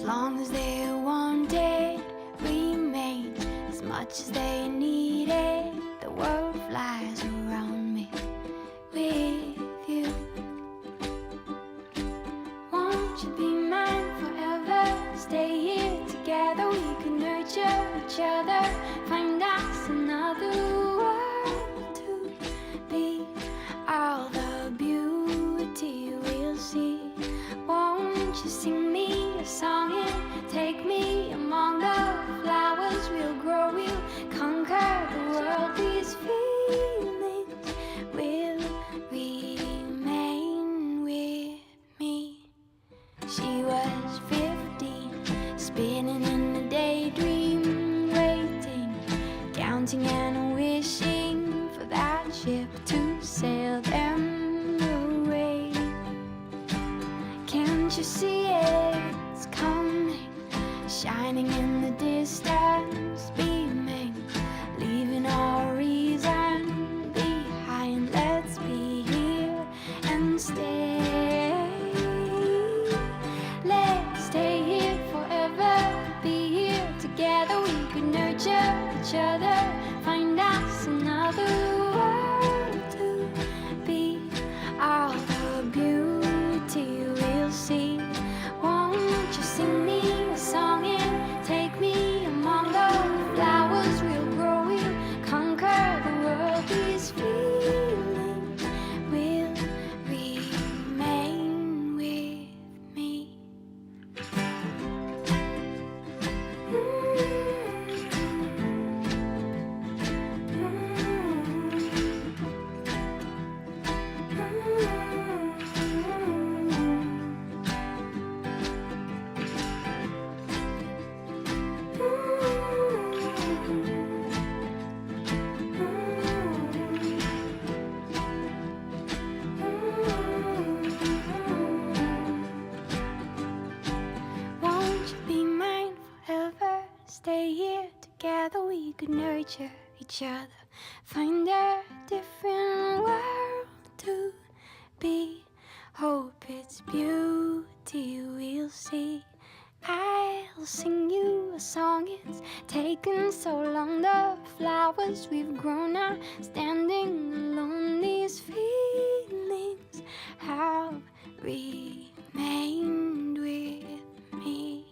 long as they wanted, remain as much as they needed. The world flies around me with you. Won't you be mine forever? Stay here together, we can nurture each other. Find us another world to be. All the beauty we'll see. Won't you sing me a song and take me among the flowers? We'll grow, we'll conquer the world. These feelings will remain with me. She was 15, spinning in a daydream, waiting, counting and wishing for that ship to sail them away. Can't you see it's coming, shining in the distance, beaming, leaving all reason behind. Let's be here and stay. Let's stay here forever, be here together. We could nurture each other, find us another world to be. All the beauty we'll see. Won't you sing me a song and take me among the flowers? We'll grow, we'll conquer the world. These feelings will remain with me. Won't you be mine forever? Stay here together, we could nurture each other. Find a different world to be. Hope it's beauty we'll see. I'll sing you a song, it's taken so long. The flowers we've grown are standing alone. These feelings have remained with me.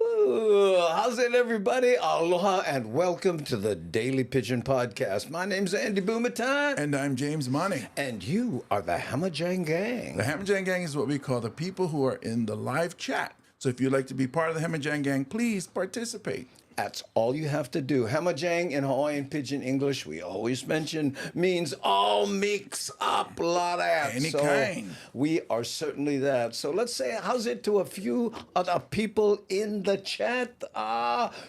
Ooh, how's it, everybody? Aloha and welcome to the Daily Pidgin Podcast. My name's Andy Bumatai. And I'm James Money. And you are the Hamajang Gang. The Hamajang Gang is what we call the people who are in the live chat. So if you'd like to be part of the Hamajang Gang, please participate. That's all you have to do. Hamajang in Hawaiian Pidgin English, we always mention, means all mix up, lot of Any kind. We are certainly that. So let's say how's it to a few other people in the chat.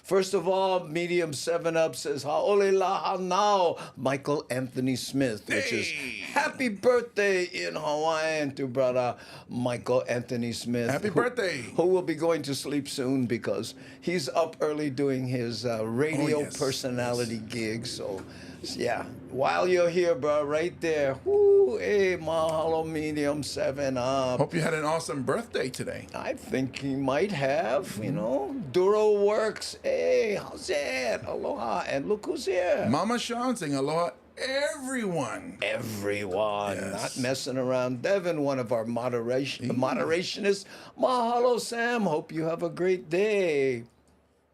First of all, Medium 7-Up says, Ha'ole laha now, Michael Anthony Smith, which is happy birthday in Hawaiian to brother Michael Anthony Smith. Happy birthday. Who will be going to sleep soon because he's up early doing his radio personality gig. So, yeah, while you're here, bro, right there, whoo, hey, mahalo, Medium 7-Up. Hope you had an awesome birthday today. I think he might have, you know. Duro Works, hey, how's it? Aloha, and look who's here. Mama Sean saying aloha, everyone. Everyone, Yes. not messing around. Devin, one of our moderationists. Mahalo, Sam. Hope you have a great day.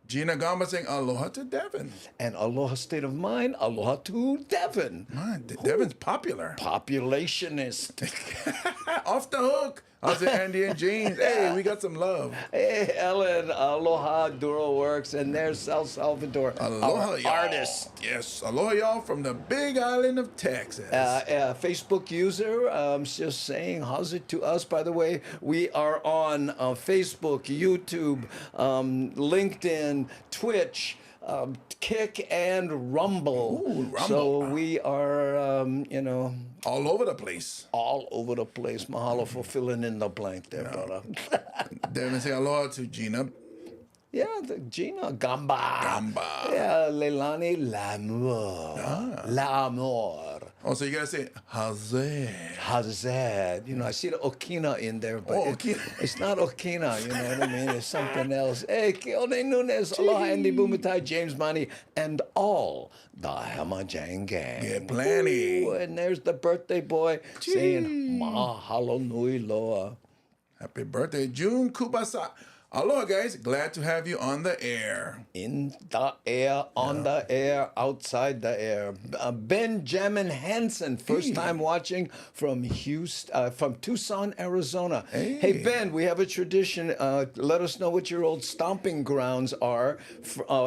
Gina Gamba saying aloha to Devin. And aloha state of mind, aloha to Devin. Man, Devin's popular. Populationist. Off the hook. How's it, Andy and James? Hey, we got some love. Hey, Ellen, aloha, Duro Works, and there's El Salvador, Aloha, our y'all. artist. Yes, aloha, y'all, from the big island of Texas. Facebook user, just saying, how's it to us? By the way, we are on Facebook, YouTube, LinkedIn, Twitch, Kick, and Rumble. Ooh, Rumble. So we are, all over the place. all over the place. Mahalo for filling in the blank there, brother. Devin saying aloha to Gina. Yeah, Gina Gamba. Gamba. Yeah, Leilani L'Amour. L'Amour. Oh, so you gotta say haze. How's that? You know, I see the Okina in there, but Okina. it's not Okina. You know what I mean? It's something else. Hey, Keone Nunes, aloha, Andy Bumatai, James Money, and all the Hamajang gang. Yeah, plenty. Ooh, and there's the birthday boy saying mahalo nui loa. Happy birthday, June Kubasa. Aloha, guys. Glad to have you on the air. In the air, on the air, outside the air. Benjamin Hansen, first time watching from from Tucson, Arizona. Hey, Ben, we have a tradition. Let us know what your old stomping grounds are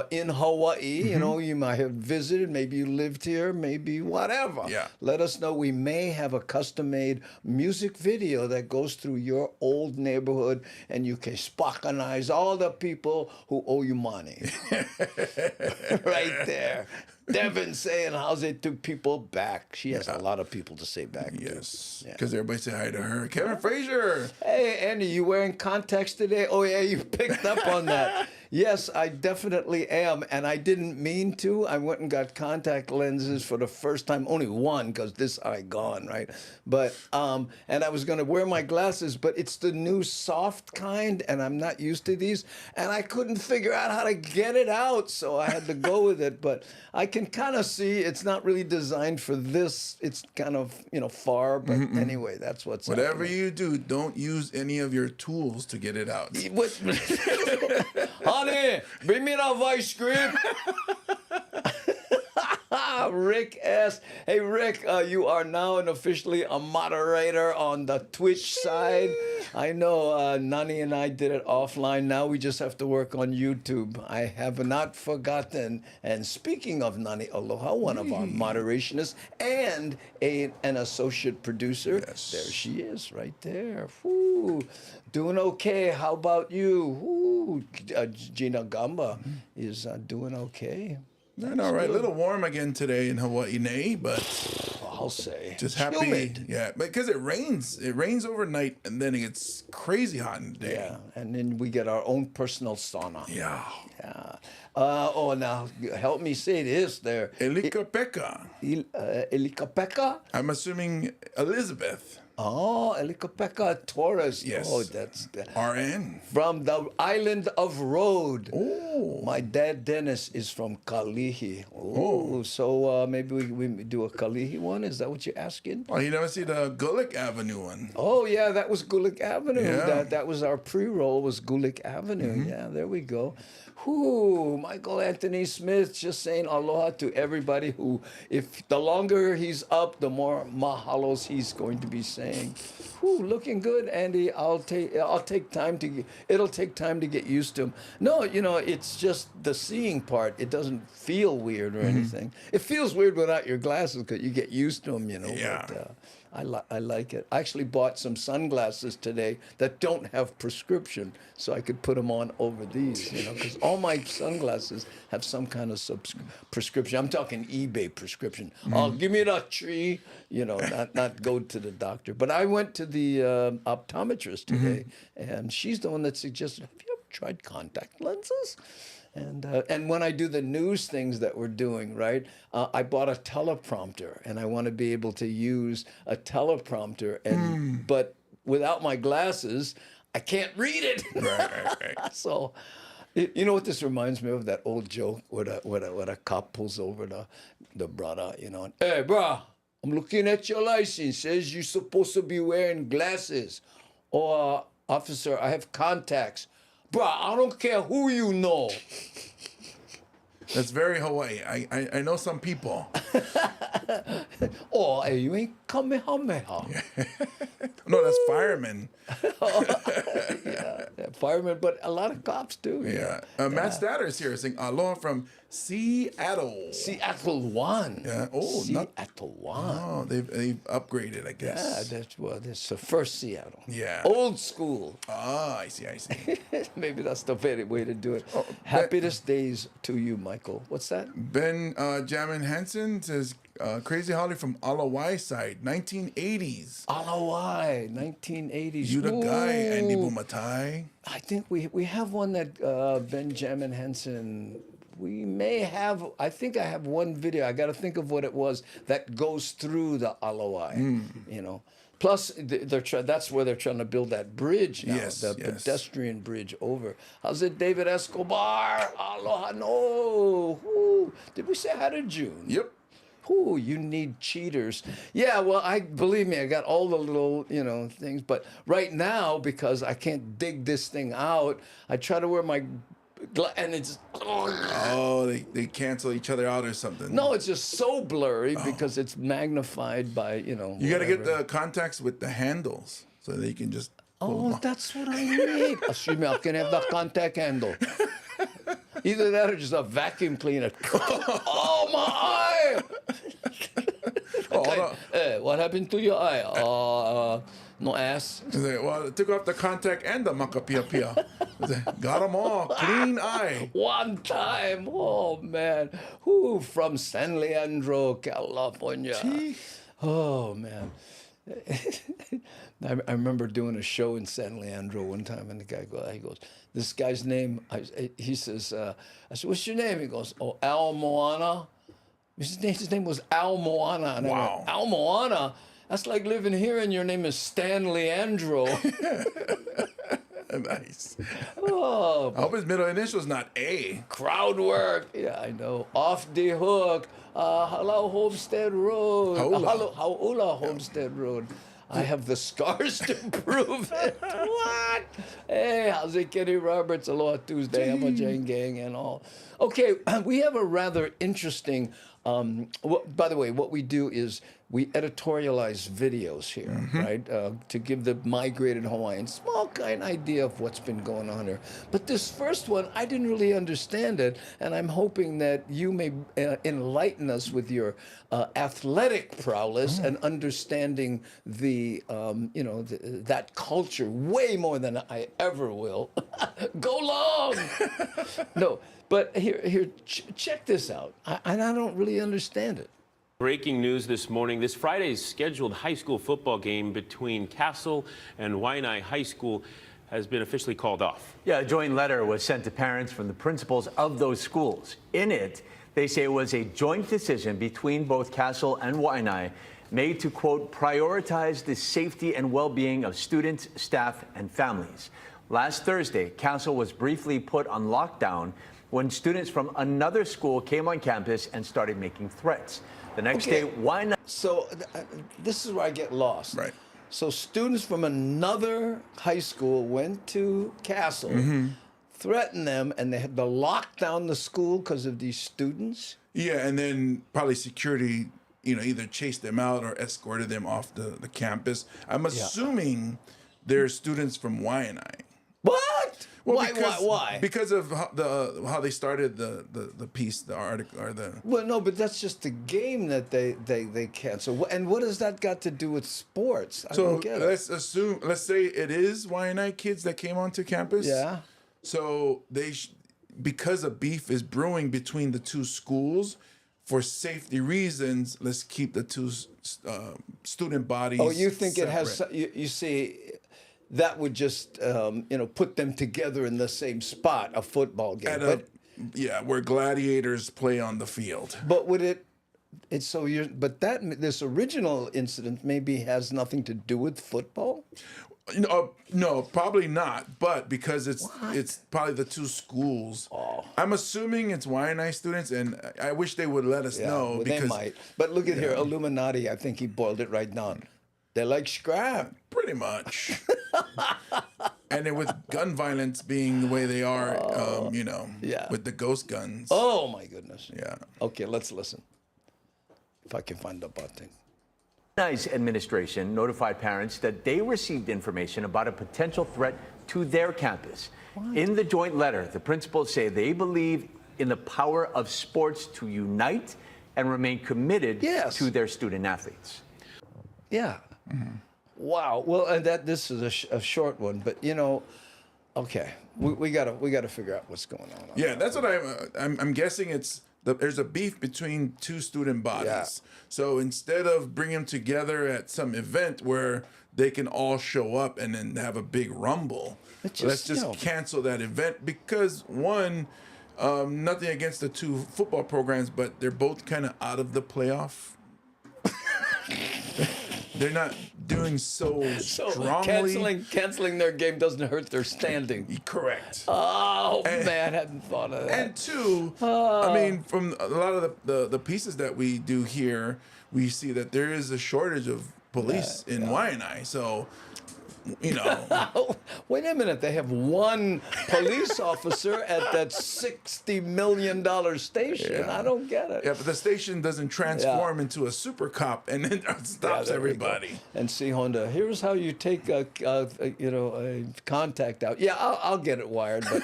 in Hawaii. You know, you might have visited, maybe you lived here, maybe whatever. Yeah. Let us know. We may have a custom-made music video that goes through your old neighborhood, and you can recognize all the people who owe you money. Right there. Devin saying, how's it to people back? She has a lot of people to say back. Yes, because everybody say hi to her. Kevin Frazier. Hey, Andy, you wearing contacts today? Oh, yeah, you picked up on that. Yes, I definitely am, and I didn't mean to. I went and got contact lenses for the first time, only one, because this eye gone, right? But, and I was going to wear my glasses, but it's the new soft kind, and I'm not used to these, and I couldn't figure out how to get it out, so I had to go with it. But I can kind of see it's not really designed for this. It's kind of, far, but anyway, that's what's Whatever happening. you do, don't use any of your tools to get it out. What? Honey, bring me that vice grip. Rick S. Hey, Rick, you are now officially a moderator on the Twitch side. I know Nani and I did it offline. Now we just have to work on YouTube. I have not forgotten. And speaking of Nani Aloha, one of our moderationists and an associate producer. Yes. There she is, right there. Woo. Doing okay. How about you? Woo. Gina Gamba is doing okay. All right, a little warm again today in Hawaii, Nay, but I'll say. just happy. Humid. Yeah, because it rains. It rains overnight, and then it gets crazy hot in the day. Yeah, and then we get our own personal sauna. Yeah. Yeah. Now help me say this there. Elikapeka. Elikapeka? I'm assuming Elizabeth. Oh, Elikapeka Torres. Yes. Oh, that's RN. from the island of Rhode. Oh. My dad Dennis is from Kalihi. Oh, so maybe we do a Kalihi one. Is that what you're asking? Oh, you never see the Gulick Avenue one. Oh yeah, that was Gulick Avenue. Yeah. That was our pre-roll. Was Gulick Avenue? Yeah, there we go. Whoo, Michael Anthony Smith just saying aloha to everybody who, if the longer he's up, the more mahalos he's going to be saying. Whoo, looking good, Andy. It'll take time to get used to him. No, it's just the seeing part. It doesn't feel weird or anything. It feels weird without your glasses because you get used to them, Yeah. But, I like it. I actually bought some sunglasses today that don't have prescription, so I could put them on over these, because all my sunglasses have some kind of prescription. I'm talking eBay prescription. Oh, give me that tree, not go to the doctor. But I went to the optometrist today, and she's the one that suggested, have you ever tried contact lenses? And when I do the news things that we're doing, right, I bought a teleprompter, and I want to be able to use a teleprompter, but without my glasses, I can't read it. Right. So, you know what this reminds me of? That old joke where a cop pulls over the brother, and, hey, brah, I'm looking at your license. Says you're supposed to be wearing glasses. Or, officer, I have contacts. Bruh, I don't care who you know. That's very Hawaii. I know some people. Oh, hey, you ain't Kamehameha. No, that's firemen. Yeah, firemen, but a lot of cops too. Yeah. Matt Statter is here saying aloha from Seattle. Seattle One. Yeah. Oh, Seattle One. Oh, they've upgraded, I Yeah, guess. that's the first Seattle. Yeah. Old school. Ah, I see. Maybe that's the very way to do it. Happiest days to you, Michael. What's that? Ben Jamin Hansen says, Crazy Holly from Alawai side, 1980s. Alawai, 1980s. You the guy, Andy Ooh. Bumatai. I think we have one that Benjamin Henson we may have. I think I have one video. I got to think of what it was that goes through the Alawai. You know. Plus, that's where they're trying to build that bridge now, the pedestrian bridge over. How's it, David Escobar? Aloha, no. Ooh. Did we say hi to June? Yep. Ooh, you need cheaters. Yeah, well, believe me, I got all the little, things. But right now, because I can't dig this thing out, I try to wear my, and it's. Oh, they cancel each other out or something. No, it's just so blurry because it's magnified by, You got to get the contacts with the handles so that you can just. Oh, that's what I need. Assuming I can have the contact handle. Either that or just a vacuum cleaner. Oh, my eye! Okay. What happened to your eye? No ass. Well, it took off the contact and the makapia. Got them all. Clean eye. One time. Oh, man. Who from San Leandro, California. Gee. Oh, man. I remember doing a show in San Leandro one time, and the guy goes, this guy's name, he says, I said, what's your name? He goes, oh, Al Moana. His name was Al Moana. And I went, Al Moana? That's like living here and your name is Stan Leandro. Nice. Oh, I hope his middle initial's not A. Crowd work. Yeah, I know. Off the hook. Hello, Homestead Road. Haula Homestead Road. I have the scars to prove it. What? Hey, how's it, Kenny Roberts? Aloha Tuesday, Hammer Jane Gang and all. Okay, we have a rather interesting, by the way, what we do is we editorialize videos here, right? To give the migrated Hawaiian small kind idea of what's been going on here. But this first one, I didn't really understand it, and I'm hoping that you may enlighten us with your athletic prowess and understanding the, that culture way more than I ever will. Go long! No, but here, check this out. And I don't really understand it. Breaking news this morning. This Friday's scheduled high school football game between Castle and Waianae High School has been officially called off. Yeah, a joint letter was sent to parents from the principals of those schools. In it, they say it was a joint decision between both Castle and Waianae made to, quote, prioritize the safety and well-being of students, staff, and families. Last Thursday, Castle was briefly put on lockdown when students from another school came on campus and started making threats. The next day, why not? So this is where I get lost. Right. So students from another high school went to Castle, threatened them, and they had to lock down the school because of these students? Yeah, and then probably security, either chased them out or escorted them off the campus. I'm assuming they're students from Waianae. What? Well, Why? Because of how they started the piece, the article, or the. Well, no, but that's just the game that they cancel. And what has that got to do with sports? I don't get it. Let's say it is Waianae kids that came onto campus. Yeah. So because a beef is brewing between the two schools, for safety reasons, let's keep the two student bodies. Oh, you think separate. it has? You see. That would just, put them together in the same spot, a football game. Where gladiators play on the field. But would it? It's so you're. But this original incident maybe has nothing to do with football. No, probably not. But because it's probably the two schools. Oh. I'm assuming it's Waianae students, and I wish they would let us know. Well, because they might. But look at here, Illuminati. I think he boiled it right down. They like scrap. Pretty much. And then with gun violence being the way they are, with the ghost guns. Oh, my goodness. Yeah. Okay, let's listen. If I can find the button. Waianae's administration notified parents that they received information about a potential threat to their campus. What? In the joint letter, the principals say they believe in the power of sports to unite and remain committed to their student athletes. Yeah. Mm-hmm. Wow. Well, and this is a short one, but okay, we gotta figure out what's going on. Yeah, that's what I'm guessing. There's a beef between two student bodies. Yeah. So instead of bringing them together at some event where they can all show up and then have a big rumble, let's just cancel that event because one, Nothing against the two football programs, but they're both kind of out of the playoff. They're not doing so strongly. Canceling their game doesn't hurt their standing. Correct. Oh, man, I hadn't thought of that. And two, I mean, from a lot of the pieces that we do here, we see that there is a shortage of police in Waianae. So, you know. Wait a minute. They have one police officer at that $60 million station. Yeah. I don't get it. Yeah, but the station doesn't transform into a super cop and then stops there we everybody. go. And see, Honda, here's how you take a contact out. Yeah, I'll get it wired, but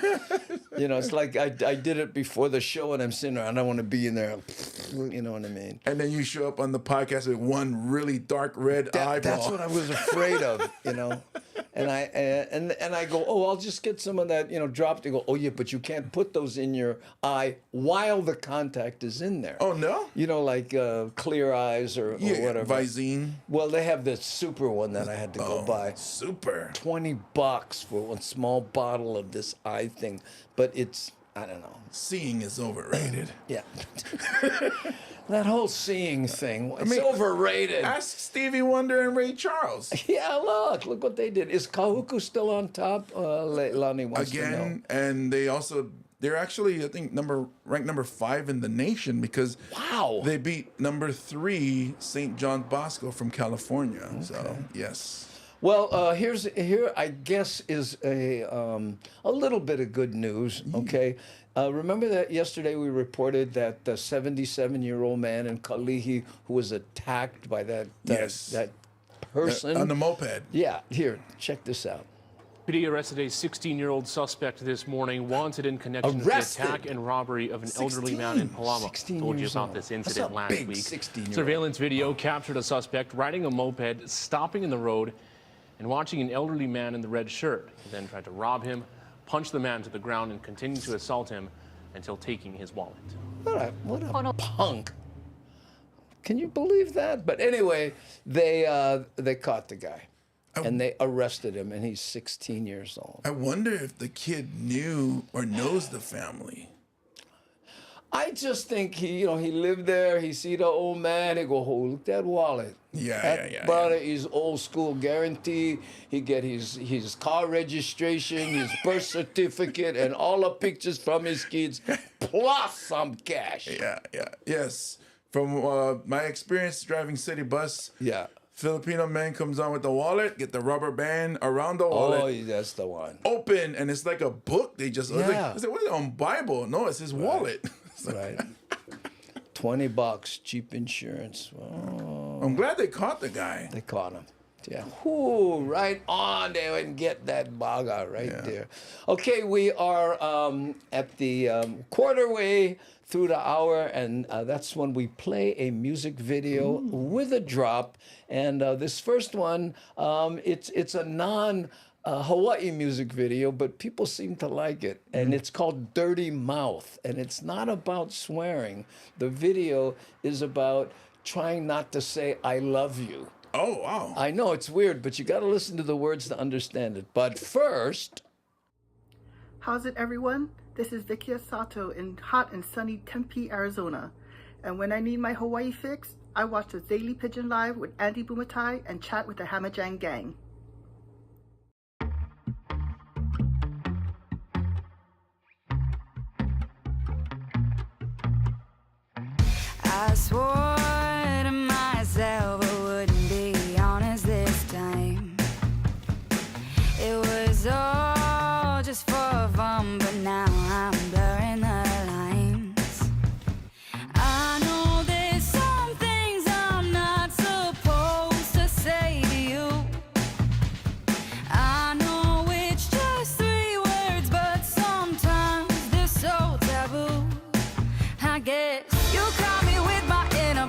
it's like I did it before the show, and I'm sitting there. I don't want to be in there. You know what I mean? And then you show up on the podcast with one really dark red eyeball. That's what I was afraid of, And I go, I'll just get some of that, dropped. They go, oh yeah, but you can't put those in your eye while the contact is in there. Oh no? Like Clear Eyes or whatever. Visine. Well, they have this super one that I had to go buy. Super. $20 for one small bottle of this eye thing, but it's, I don't know. Seeing is overrated. Yeah. That whole seeing thing, it's overrated. Ask Stevie Wonder and Ray Charles. Yeah, look what they did. Is Kahuku still on top? Lonnie wants to know. Again, and they're actually, I think, ranked number 5 in the nation because they beat number 3 St. John Bosco from California. Okay. So yes. Well, here I guess is a little bit of good news. Okay, remember that yesterday we reported that the 77-year-old man in Kalihi who was attacked by that person on the moped. Yeah, here, check this out. PD arrested a 16-year-old suspect this morning, wanted in connection with the attack and robbery of an elderly man in Palama. Told you about this incident last week. Surveillance video captured a suspect riding a moped, stopping in the road, and watching an elderly man in the red shirt. He then tried to rob him, punch the man to the ground, and continued to assault him until taking his wallet. What a punk. Can you believe that? But anyway, they caught the guy. And they arrested him, and he's 16 years old. I wonder if the kid knew or knows the family. I just think he lived there. He see the old man. He go, oh, look that wallet. Yeah. Brother is old school, guaranteed. He get his car registration, his birth certificate, and all the pictures from his kids, plus some cash. Yeah. Yes. From my experience driving city bus. Yeah. Filipino man comes on with the wallet, get the rubber band around the wallet. Oh, that's the one. Open, and it's like a book. They just, I said, what is it on Bible? No, it's his wallet. Right. $20, cheap insurance. Oh. I'm glad they caught the guy. They caught him. Yeah. Ooh, right on there and get that baga right there. Okay, we are at the quarter way through the hour, and that's when we play a music video with a drop. And this first one, it's a Hawai'i music video, but people seem to like it. And it's called Dirty Mouth. And it's not about swearing. The video is about trying not to say, I love you. Oh, wow. I know, it's weird, but you got to listen to the words to understand it. But first... How's it, everyone? This is Vicky Sato in hot and sunny Tempe, Arizona. And when I need my Hawaii fix, I watch the Daily Pidgin Live with Andy Bumatai and chat with the Hamajang gang. I swore to myself I wouldn't be honest this time. It was all just for fun, but now I'm blurring the lines. I know there's some things I'm not supposed to say to you. I know it's just 3 words, but sometimes they're so taboo. I guess you caught me with my inner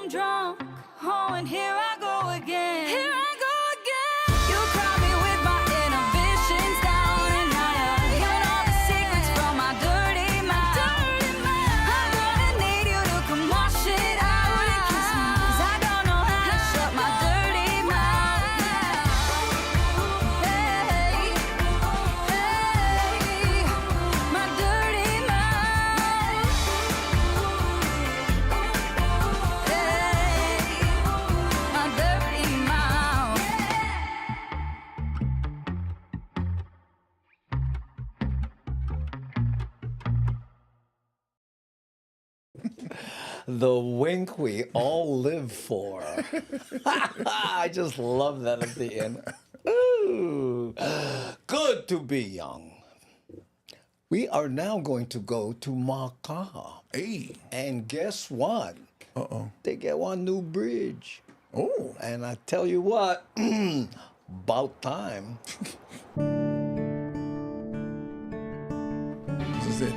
I'm drunk. Oh, and here I go again. Here I go again. You caught me with my inhibitions down and higher. Hearing all the secrets from my dirty mouth. I'm gonna need you to come wash it out and kiss me, 'cause I don't know how to shut my dirty mouth. Hey, hey, my dirty mouth. My dirty mouth. The wink we all live for. I just love that at the end. Ooh, good to be young. We are now going to go to Makaha. Hey. And guess what? Uh-oh. They get one new bridge. Oh. And I tell you what, about time.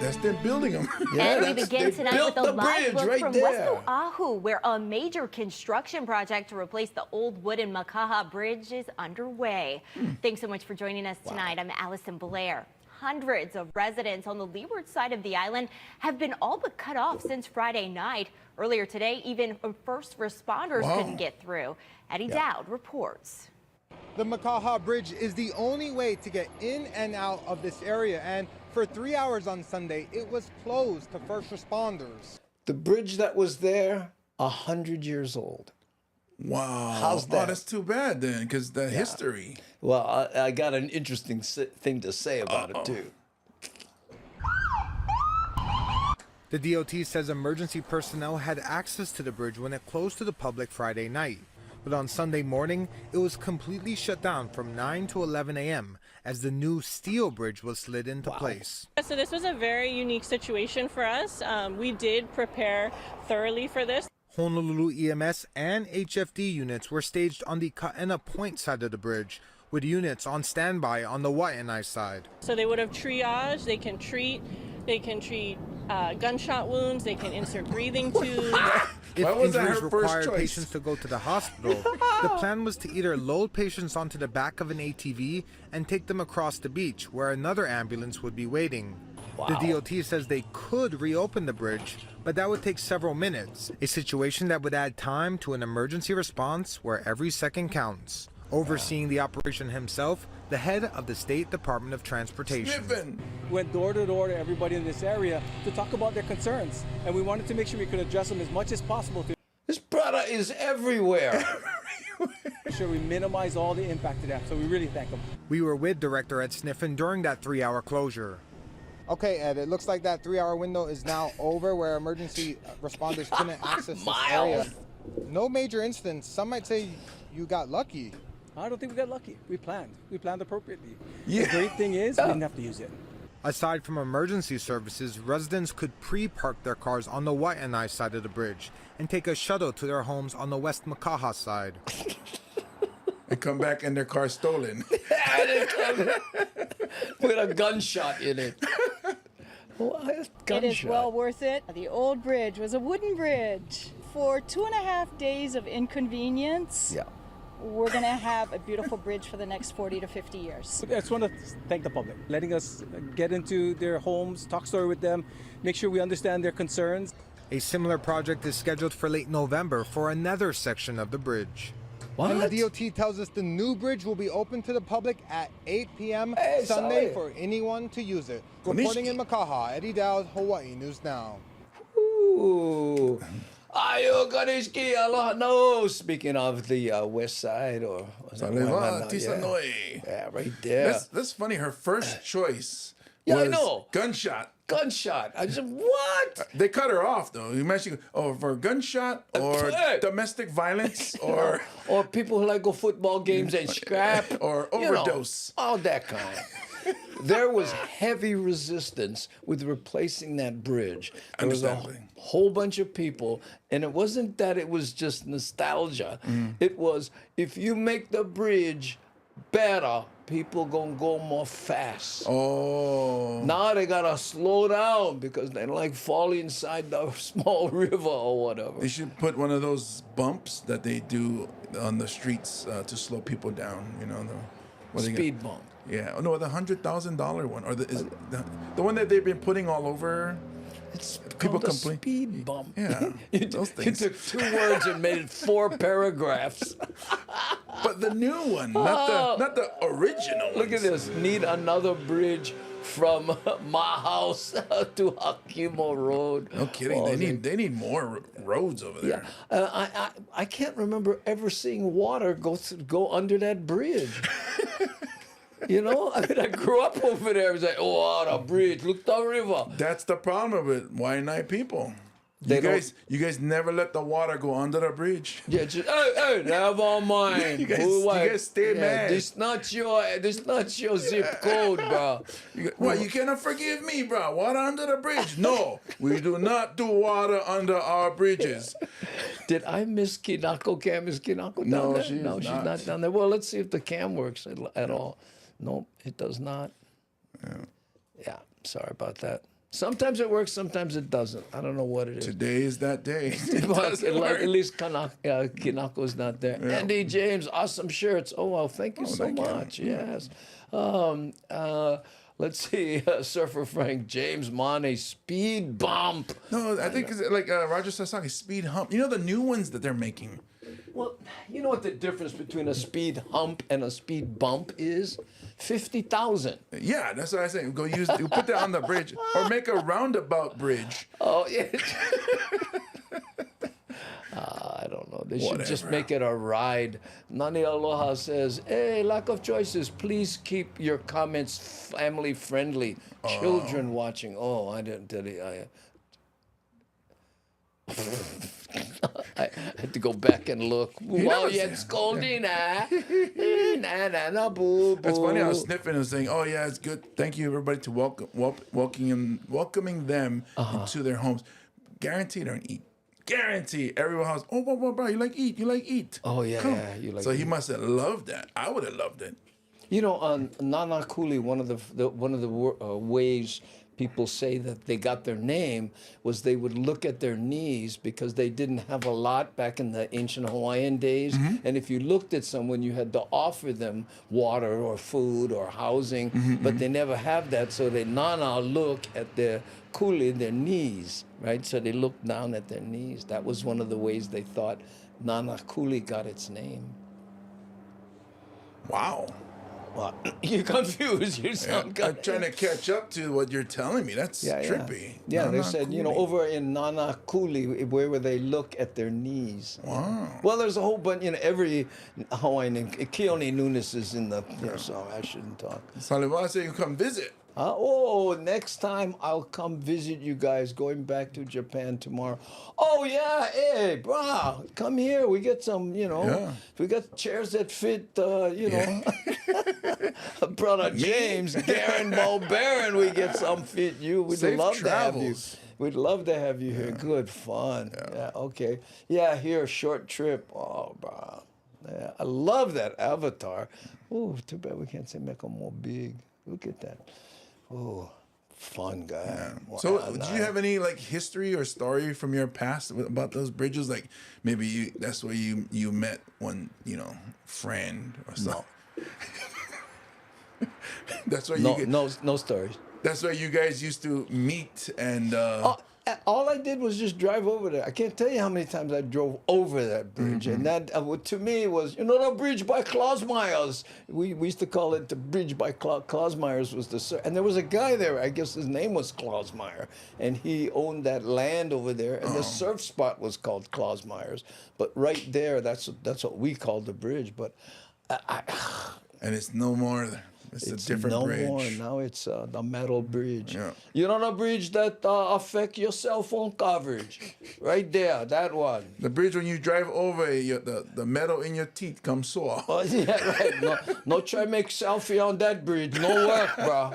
That's them building them. Yeah, And we begin they tonight built with a the live bridge look right from there. West Oahu, where a major construction project to replace the old wooden Makaha Bridge is underway. Thanks so much for joining us tonight. I'm Allison Blair. Hundreds of residents on the leeward side of the island have been all but cut off since Friday night. Earlier today, even first responders couldn't get through. Eddie Dowd reports. The Makaha Bridge is the only way to get in and out of this area, and for 3 hours on Sunday, it was closed to first responders. The bridge that was there, 100 years old. Wow. How's that? Oh, that's too bad then, because the history. Well, I got an interesting thing to say about it, too. The DOT says emergency personnel had access to the bridge when it closed to the public Friday night. But on Sunday morning, it was completely shut down from 9 to 11 a.m. as the new steel bridge was slid into place. So this was a very unique situation for us. We did prepare thoroughly for this. Honolulu EMS and HFD units were staged on the Kaena Point side of the bridge, with units on standby on the Waianae side. So they would have triaged, they can treat gunshot wounds, they can insert breathing tubes. If injuries require patients to go to the hospital, the plan was to either load patients onto the back of an ATV and take them across the beach where another ambulance would be waiting. The DOT says they could reopen the bridge, but that would take several minutes, a situation that would add time to an emergency response where every second counts. Overseeing the operation himself, the head of the State Department of Transportation. Went door to door to everybody in this area to talk about their concerns, and we wanted to make sure we could address them as much as possible. This product is everywhere. Make sure we minimize all the impact to that, so we really thank them. We were with Director Ed Sniffen during that 3-hour closure. Okay, Ed, it looks like that 3-hour window is now over where emergency responders couldn't access this area. No major incidents. Some might say you got lucky. I don't think we got lucky. We planned. We planned appropriately. The great thing is we didn't have to use it. Aside from emergency services, residents could pre-park their cars on the Waianae side of the bridge and take a shuttle to their homes on the West Makaha side. And come back and their car stolen. With a gunshot in it. It is well worth it. The old bridge was a wooden bridge. For 2.5 days of inconvenience, we're going to have a beautiful bridge for the next 40 to 50 years. I just want to thank the public, letting us get into their homes, talk story with them, make sure we understand their concerns. A similar project is scheduled for late November for another section of the bridge. What? And the DOT tells us the new bridge will be open to the public at 8 p.m. Sunday for anyone to use it. Reporting in Makaha, Eddie Dowd, Hawaii News Now. Ooh. Ayo Kanishki, aloha. No, speaking of the west side or yeah, right there. That's funny. Her first choice Yeah, was I know. gunshot. Gunshot. I said, what? They cut her off though. You mentioned for gunshot or domestic violence or people who like go football games and scrap or overdose. All that kind. There was heavy resistance with replacing that bridge. There was a whole bunch of people, and it wasn't that it was just nostalgia. It was, if you make the bridge, better, people gonna go more fast. Oh. Now they gotta slow down because they like fall inside the small river or whatever. They should put one of those bumps that they do on the streets to slow people down. You know, Speed bump. Yeah. Oh no, the $100,000 one, or the one that they've been putting all over. It's people called a complain. speed bump. Yeah, those things. You took 2 words and made it 4 paragraphs. But the new one, not the original one. Look at this. Need another bridge from my house to Hakimo Road. No kidding. Oh, they need more roads over there. Yeah. I can't remember ever seeing water go under that bridge. You know, I mean, I grew up over there. I was like, oh, what a bridge! Look the river. That's the problem with Waianae people. You guys never let the water go under the bridge. Yeah, just hey, never mind. you guys stay mad. This not your zip code, bro. You cannot forgive me, bro. Water under the bridge? No, we do not do water under our bridges. Did I miss Kinako? Cam is Kinako down there? No, she's not down there. Well, let's see if the cam works at all. Nope, it does not. Yeah, sorry about that. Sometimes it works, sometimes it doesn't. I don't know what it is. Today is that day. At least Kinako's not there. Yeah. Andy James, awesome shirts. Oh, well, thank you so much. You. Yes. Let's see. Surfer Frank, James Money, speed bump. No, I think it's like Roger Sasaki, speed hump. You know the new ones that they're making? Well, you know what the difference between a speed hump and a speed bump is? 50,000. Yeah, that's what I say. Go put that on the bridge or make a roundabout bridge. Oh, yeah. I don't know. They should just make it a ride. Nani Aloha says, hey, lack of choices. Please keep your comments family friendly. Children watching. Oh, I didn't tell you. I had to go back and look. Wow, it's scolding. Nah, boo, boo. That's funny. I was sniffing and saying, "Oh yeah, it's good. Thank you, everybody, to welcoming them into their homes. Guaranteed they're gonna eat. Guarantee everyone has. Oh, bro, you like eat? You like eat? Oh yeah, you like. So he must have loved that. I would have loved it. You know, on Nana Kuli, one of the ways people say that they got their name was they would look at their knees because they didn't have a lot back in the ancient Hawaiian days. Mm-hmm. And if you looked at someone, you had to offer them water or food or housing, but they never have that. So they nana look at their kuli, their knees, right? So they look down at their knees. That was one of the ways they thought Nana Kuli got its name. Wow. Well, you're confused. You sound I'm trying to catch up to what you're telling me. That's trippy. Yeah, they said, over in Nana Kuli, where they look at their knees. Wow. Well, there's a whole bunch, every Hawaiian, Keone Nunes is in the, so I shouldn't talk. Salivaa said you come visit. Next time I'll come visit you guys, going back to Japan tomorrow. Oh, yeah, hey, bro, come here. We get some, we got chairs that fit, Brother James, Garen Mulbaran, we get some fit you. We'd love to have you. We'd love to have you here. Good fun. Yeah, okay. Yeah, here, short trip. Oh, bro. Yeah, I love that avatar. Oh, too bad we can't say make them more big. Look at that. Oh, fun guy. Yeah. Wow, so, do you have any history or story from your past about those bridges? Like maybe that's where you met one friend or something. No. That's where no stories. That's where you guys used to meet and. All I did was just drive over there. I can't tell you how many times I drove over that bridge. And that, to me, was, the bridge by Klausmeyer's. We used to call it the bridge by Klausmeyer's was and there was a guy there, I guess his name was Klausmeyer, and he owned that land over there, and the surf spot was called Klausmeyer's. But right there, that's what we called the bridge. But and it's no more. It's a different bridge. No more. Now it's the metal bridge. Yeah. You know the bridge that affect your cell phone coverage? Right there, that one. The bridge when you drive over it, the metal in your teeth comes sore. Oh, yeah, right. No try make selfie on that bridge. No work, bro.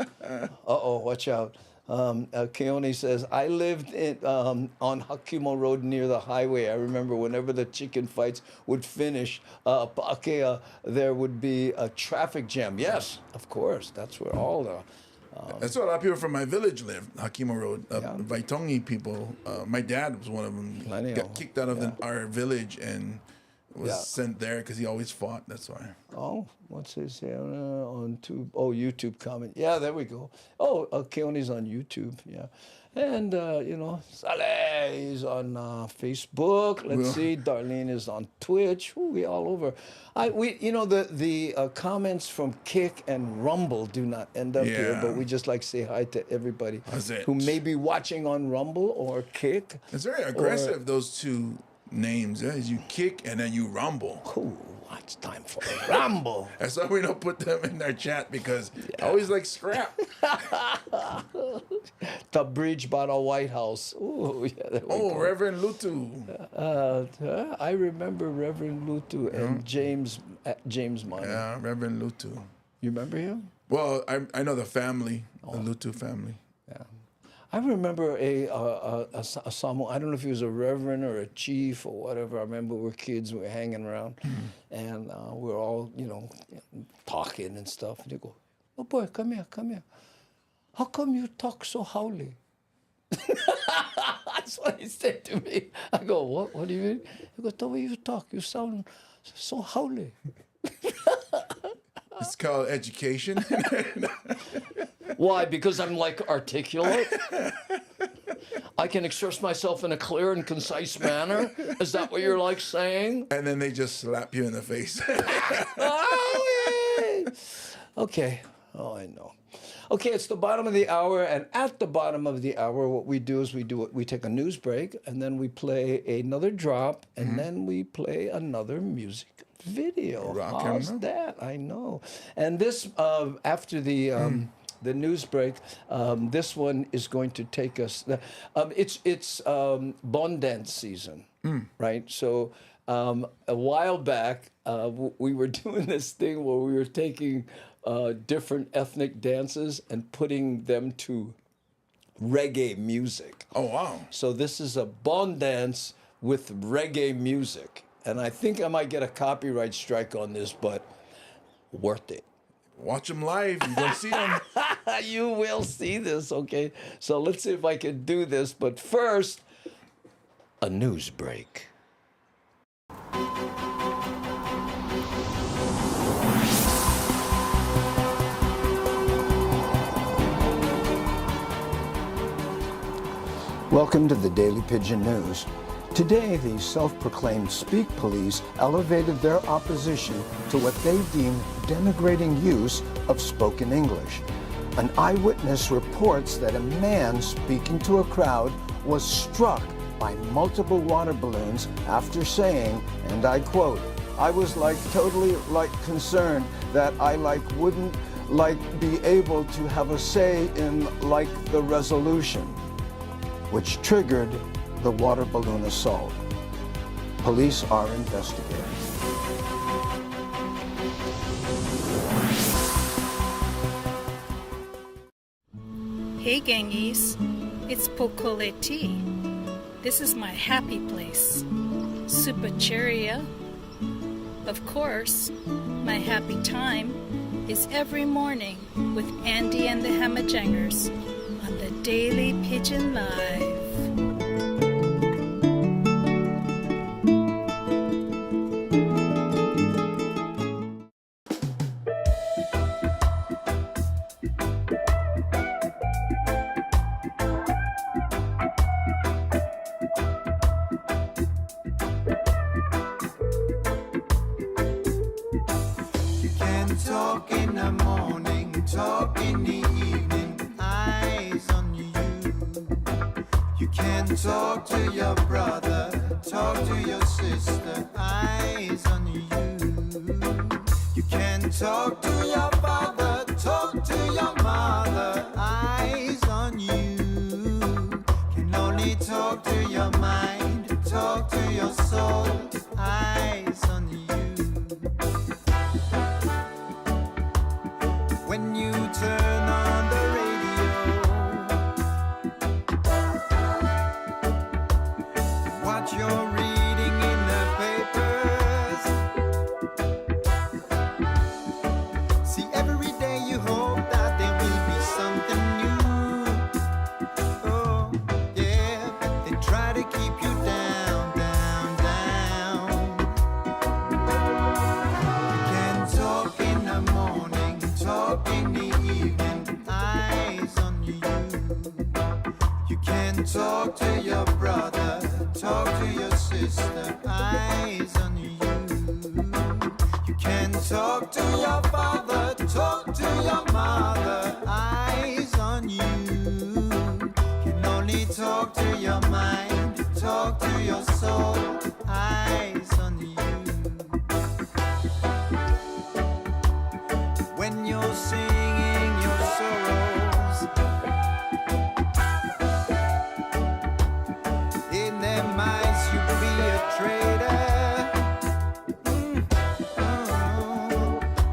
Uh-oh, watch out. Keone says, I lived on Hakimo Road near the highway. I remember whenever the chicken fights would finish, Pa'akea, there would be a traffic jam. Yes, of course. That's where all the... That's where a lot of people from my village live, Hakimo Road. Vaitongi people. My dad was one of them. Got kicked out of our village and was sent there because he always fought. That's why. Oh, what's his on YouTube? Oh, YouTube comment. Yeah, there we go. Oh, Keone's on YouTube. Yeah. And, Saleh is on Facebook. Let's see. Darlene is on Twitch. Ooh, we all over. The comments from Kick and Rumble do not end up here, but we just like say hi to everybody who may be watching on Rumble or Kick. It's very aggressive, those two names. Yeah? You Kick and then you Rumble. Cool. It's time for a Rumble. That's why we don't put them in our chat because I always like scrap. The bridge by the White House. Ooh, yeah, Reverend Lutu. I remember Reverend Lutu and James Money. Yeah, Reverend Lutu. You remember him? Well, I know the family, the Lutu family. Yeah. I remember a Samoan, I don't know if he was a reverend or a chief or whatever. I remember we were kids, we were hanging around, and we were all, talking and stuff. And they go, oh boy, come here. How come you talk so howly? That's what he said to me. I go, what do you mean? He goes, the way you talk, you sound so howly. It's called education. Why? Because I'm articulate? I can express myself in a clear and concise manner? Is that what you're saying? And then they just slap you in the face. Okay. Oh, I know. Okay, it's the bottom of the hour, and at the bottom of the hour, what we do is we take a news break, and then we play another drop, and then we play another music video. How's that? I know. And this, after the news break, this one is going to take us. It's Bon Dance season, right? So a while back, we were doing this thing where we were taking different ethnic dances and putting them to reggae music. Oh, wow. So this is a Bon Dance with reggae music. And I think I might get a copyright strike on this, but worth it. Watch them live. You're going to see them. You will see this, okay? So let's see if I can do this. But first, a news break. Welcome to the Daily Pidgin News. Today, the self-proclaimed Speak Police elevated their opposition to what they deemed denigrating use of spoken English. An eyewitness reports that a man speaking to a crowd was struck by multiple water balloons after saying, and I quote, "I was totally concerned that I wouldn't be able to have a say in the resolution," which triggered the water balloon assault. Police are investigating. Hey gangies, it's Pokoleti. This is my happy place. Super cheeria. Of course, my happy time is every morning with Andy and the Hamajangers on the Daily Pidgin Live. Talk in the morning, talk in the evening, eyes on you. You can talk to your brother, talk to your sister, eyes on you. You can talk to your father, talk to your mother, eyes on you. Can only talk to your mind, talk to your soul, eyes on you. When you turn on the radio, talk in the evening, eyes on you. You can talk to your brother, talk to your sister, eyes on you. You can talk to your father, talk to your mother, eyes on you. Can only talk to your mind, talk to your soul, eyes on you. When you're singing your sorrows, in their minds you be a traitor.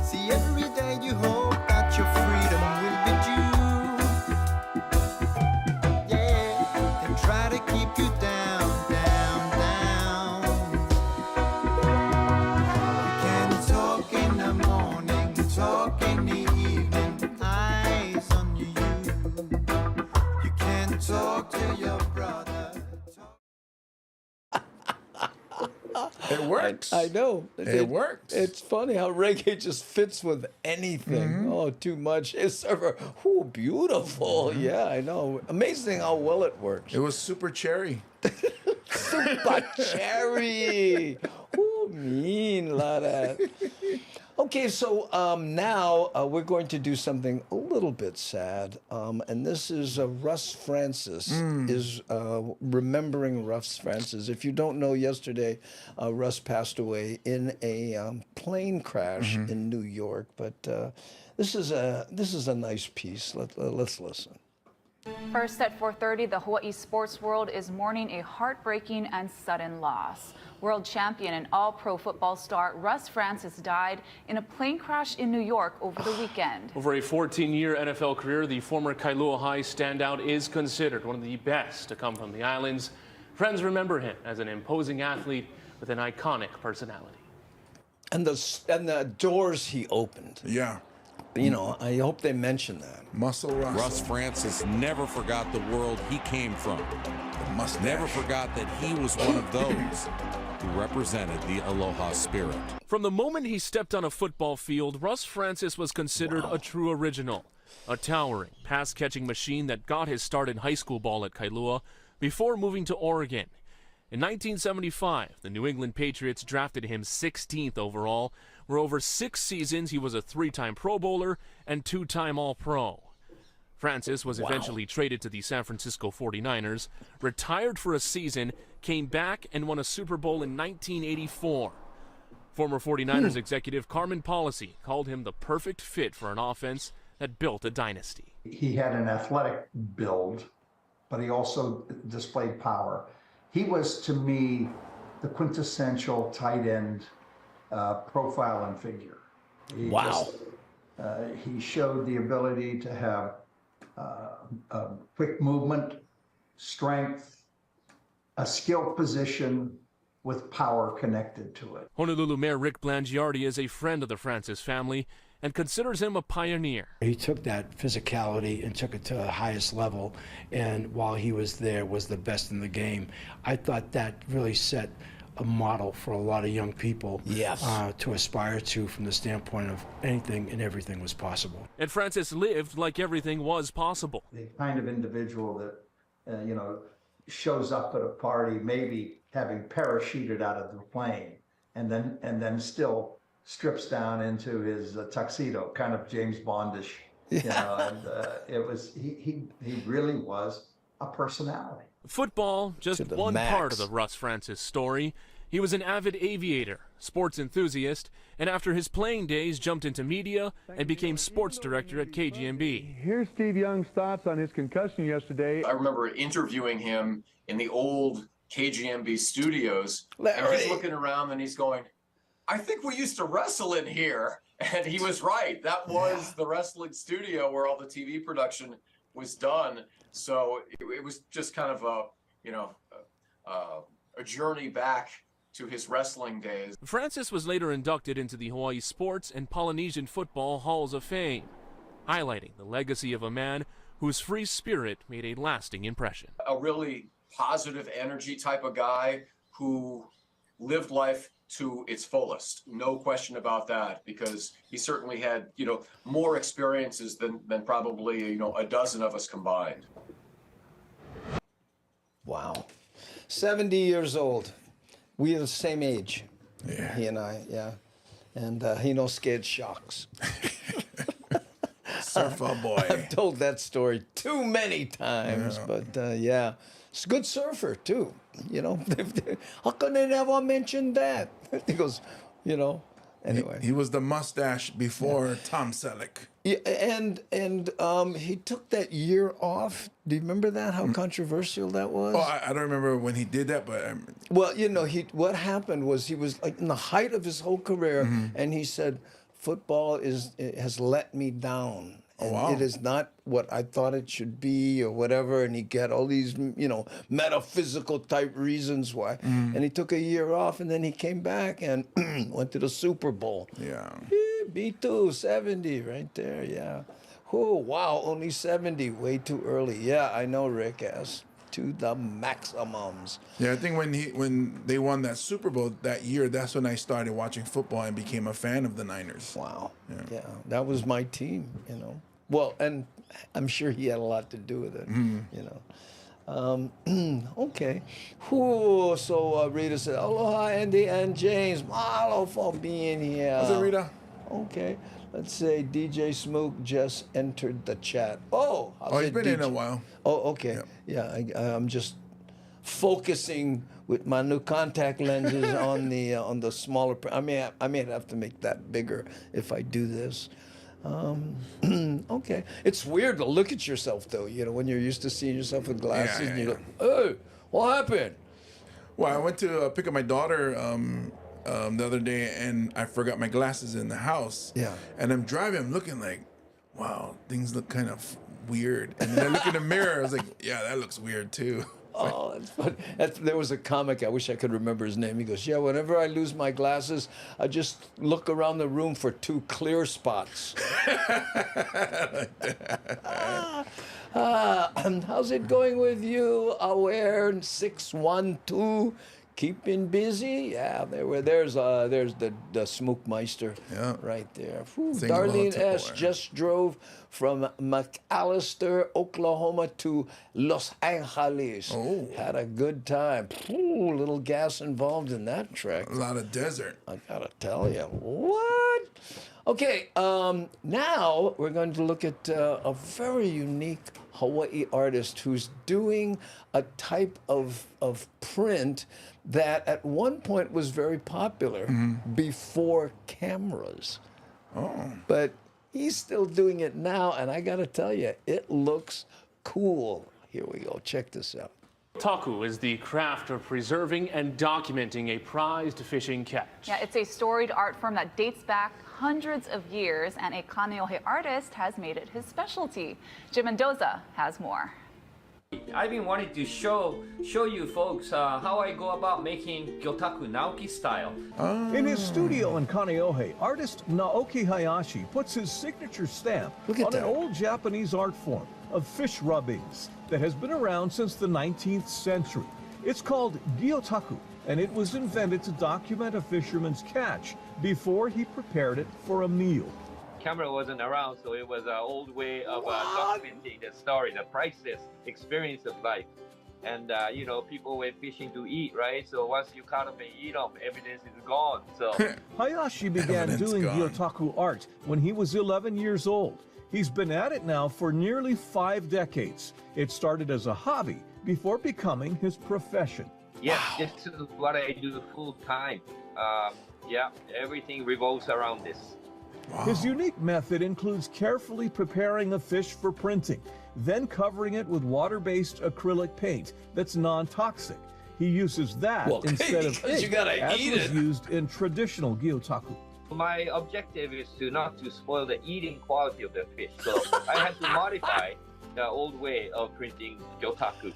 See, every day you hope that your freedom will be due. Yeah, they try to keep you down, down, down. You can talk in the morning, talk in the evening, eyes on you. You can talk to your brother. It works. I know. It works. It's funny how reggae just fits with anything. Oh, too much. It's beautiful. Yeah, I know. Amazing how well it works. It was super cherry. Super cherry. Ooh, mean lot of that. Okay, so now we're going to do something a little bit sad, and this is Russ Francis is remembering Russ Francis. If you don't know, yesterday Russ passed away in a plane crash in New York. But this is a nice piece. Let's listen. First at 4:30, the Hawai'i sports world is mourning a heartbreaking and sudden loss. World champion and all-pro football star Russ Francis died in a plane crash in New York over the weekend. Over a 14-year NFL career, the former Kailua High standout is considered one of the best to come from the islands. Friends remember him as an imposing athlete with an iconic personality. And the doors he opened. Yeah. You know, I hope they mention that. Muscle Russell. Russ Francis never forgot the world he came from. Never forgot that he was one of those who represented the Aloha spirit. From the moment he stepped on a football field, Russ Francis was considered a true original. A towering, pass-catching machine that got his start in high school ball at Kailua before moving to Oregon. In 1975, the New England Patriots drafted him 16th overall, where over 6 seasons he was a 3-time Pro Bowler and 2-time All-Pro. Francis was eventually traded to the San Francisco 49ers, retired for a season, came back and won a Super Bowl in 1984. Former 49ers executive Carmen Policy called him the perfect fit for an offense that built a dynasty. He had an athletic build, but he also displayed power. He was, to me, the quintessential tight end profile and figure. He showed the ability to have quick movement, strength, a skilled position with power connected to it. Honolulu Mayor Rick Blangiardi is a friend of the Francis family and considers him a pioneer. He took that physicality and took it to the highest level, and while he was there was the best in the game. I thought that really set a model for a lot of young people to aspire to, from the standpoint of anything and everything was possible. And Francis lived like everything was possible. The kind of individual that, shows up at a party, maybe having parachuted out of the plane, and then still strips down into his tuxedo, kind of James Bondish, he really was a personality. Football, just one part of the Russ Francis story. He was an avid aviator, sports enthusiast, and after his playing days jumped into media and became sports director at KGMB. Here's Steve Young's thoughts on his concussion yesterday. I remember interviewing him in the old KGMB studios. And he's looking around and he's going, I think we used to wrestle in here. And he was right. That was the wrestling studio where all the TV production was done. So it was just kind of a journey back to his wrestling days. Francis was later inducted into the Hawai'i Sports and Polynesian Football Halls of Fame, highlighting the legacy of a man whose free spirit made a lasting impression. A really positive energy type of guy who lived life to its fullest. No question about that, because he certainly had, more experiences than probably, a dozen of us combined. Wow. 70 years old. We are the same age. Yeah. He and I, yeah. And he no scared shocks. Surfer boy. I've told that story too many times, but yeah. He's a good surfer, too. How come they never mentioned that? He goes, anyway. He was the mustache before Tom Selleck. Yeah, and he took that year off. Do you remember that? How controversial that was? Oh, I don't remember when he did that, but well, what happened was he was like in the height of his whole career, and he said, "Football has let me down. And it is not what I thought it should be, or whatever." And he got all these, metaphysical type reasons why. And he took a year off, and then he came back and went to the Super Bowl. Yeah. B2, 70, right there, yeah. Oh, wow, only 70, way too early. Yeah, I know, Rick, as to the maximums. Yeah, I think when they won that Super Bowl that year, that's when I started watching football and became a fan of the Niners. Wow. Yeah, that was my team, Well, and I'm sure he had a lot to do with it, Okay. Ooh, so Rita said, "Aloha, Andy and James. Mahalo for being here." How's it, Rita? Okay. Let's say DJ Smook just entered the chat. Oh, he's been in a while. Oh, okay. Yeah, I'm just focusing with my new contact lenses on the smaller. I may have to make that bigger if I do this. Okay. It's weird to look at yourself though. When you're used to seeing yourself with glasses, and you go, "Hey, what happened?" Well, I went to pick up my daughter the other day, and I forgot my glasses in the house. Yeah. And I'm driving, I'm looking like, wow, things look kind of weird. And then I look in the mirror, I was like, yeah, that looks weird too. Oh, that's fun. There was a comic, I wish I could remember his name. He goes, "Yeah, whenever I lose my glasses, I just look around the room for 2 clear spots." How's it going with you? Aware 612. Keeping busy? Yeah, there's the Smookmeister right there. Whew, Darlene S. just drove from McAllister, Oklahoma to Los Angeles. Oh. Had a good time. Ooh, little gas involved in that trek. A lot of desert. I gotta tell you. What? Okay, now we're going to look at a very unique Hawaii artist who's doing a type of print that at one point was very popular before cameras. Oh. But he's still doing it now, and I gotta tell you, it looks cool. Here we go, check this out. Taku is the craft of preserving and documenting a prized fishing catch. Yeah, it's a storied art form that dates back hundreds of years, and a Kaneohe artist has made it his specialty. Jim Mendoza has more. I've been wanting to show you folks how I go about making Gyotaku Naoki style. In his studio in Kaneohe, artist Naoki Hayashi puts his signature stamp on an old Japanese art form of fish rubbings that has been around since the 19th century. It's called Gyotaku, and it was invented to document a fisherman's catch before he prepared it for a meal. Camera wasn't around, so it was an old way of documenting the story, the priceless experience of life. And people went fishing to eat, right? So once you cut them and eat them, evidence is gone. So Hayashi began doing Gyotaku art when he was 11 years old. He's been at it now for nearly 5 decades. It started as a hobby before becoming his profession. Yes, this is what I do full time. Everything revolves around this. Wow. His unique method includes carefully preparing a fish for printing, then covering it with water-based acrylic paint that's non-toxic. He uses that instead of ink, as was used in traditional Gyotaku. My objective is not to spoil the eating quality of the fish, so I had to modify the old way of printing Gyotaku.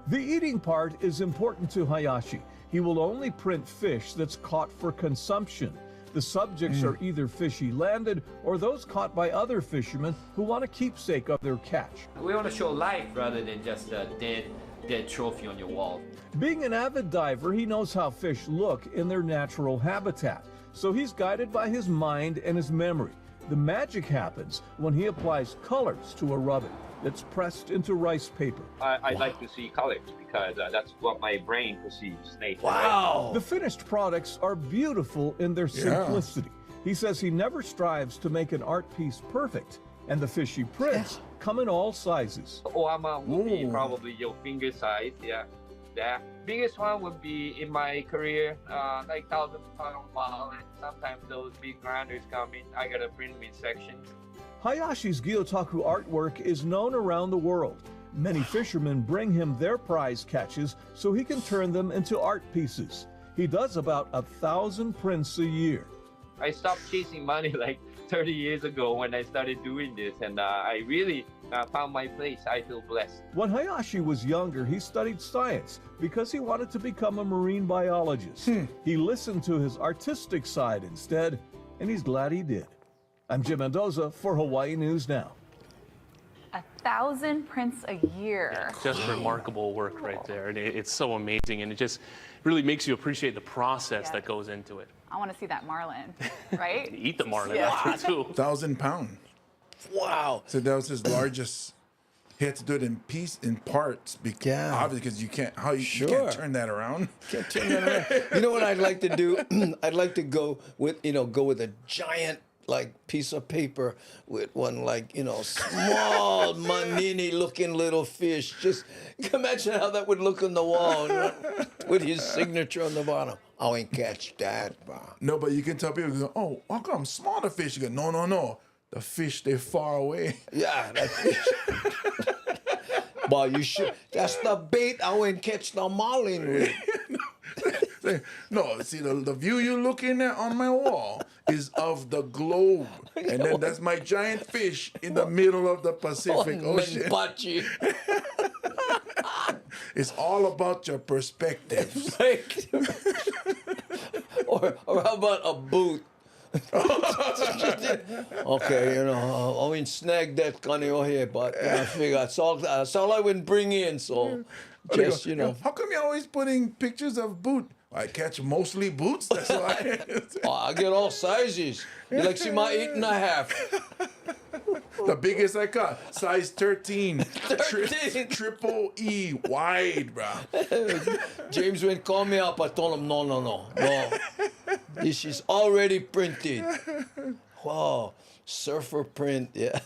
The eating part is important to Hayashi. He will only print fish that's caught for consumption. The subjects are either fish he landed or those caught by other fishermen who want a keepsake of their catch. We want to show life rather than just dead dead trophy on your wall. Being an avid diver, he knows how fish look in their natural habitat. So he's guided by his mind and his memory. The magic happens when he applies colors to a rubbing that's pressed into rice paper. I like to see colors because that's what my brain perceives nature. Wow! The finished products are beautiful in their simplicity. He says he never strives to make an art piece perfect, and the fish he prints come in all sizes. Oama would be probably your finger size, The biggest one would be in my career, like 1,000-pound wallet. Sometimes those big grinders come in, I gotta print with sections. Hayashi's Gyotaku artwork is known around the world. Many fishermen bring him their prize catches so he can turn them into art pieces. He does about 1,000 prints a year. I stopped chasing money like 30 years ago when I started doing this, and I really found my place. I feel blessed. When Hayashi was younger, he studied science because he wanted to become a marine biologist. He listened to his artistic side instead, and he's glad he did. I'm Jim Mendoza for Hawaii News Now. 1,000 prints a year. Yeah, just remarkable work right there. And it's so amazing, and it just really makes you appreciate the process that goes into it. I want to see that marlin, right? Eat the marlin after too. 1,000 pounds. Wow. So that was his largest. He had to do it in parts because obviously because you can't you can't turn that around. Can't turn that around. You know what I'd like to do? I'd like to go with a giant piece of paper with one small manini looking little fish. Just imagine how that would look on the wall with his signature on the bottom. I ain't catch that, bro. No, but you can tell people, go, oh, how come smaller fish? You go, no. The fish, they're far away. Yeah, that fish. But you should. That's the bait I went catch the marlin with. No, see, the view you're looking at on my wall is of the globe. And then that's my giant fish in the middle of the Pacific Ocean. It's all about your perspective. or how about a boot? Okay, I mean, snag that kaneo here, but I figure that's all I would bring in, so just, How come you're always putting pictures of boot? I catch mostly boots, that's why. I get all sizes. You like see my 8.5? The biggest I caught, size 13. 13. Triple E, wide, bro. James went call me up. I told him, no. This is already printed. Wow, surfer print, yeah.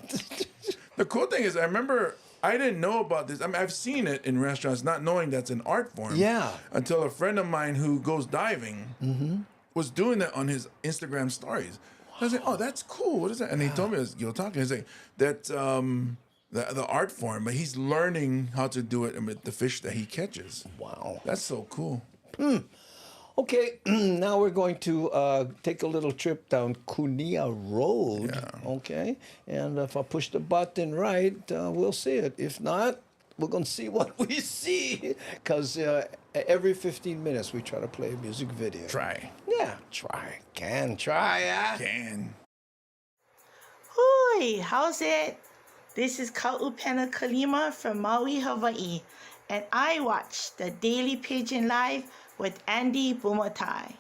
The cool thing is, I remember I didn't know about this. I mean, I've seen it in restaurants, not knowing that's an art form. Yeah. Until a friend of mine who goes diving was doing that on his Instagram stories. I was like, oh, that's cool. What is that? And he told me, you're talking. He's like, that's the art form, but he's learning how to do it with the fish that he catches. Wow. That's so cool. Okay, now we're going to take a little trip down Kunia Road. Yeah. Okay, and if I push the button right, we'll see it. If not, we're going to see what we see. Because every 15 minutes, we try to play a music video. Try. Yeah, try. Can try, yeah? Can. Hoi, how's it? This is Ka'upena Kalima from Maui, Hawaii, and I watch the Daily Pidgin Live with Andy Bumatai.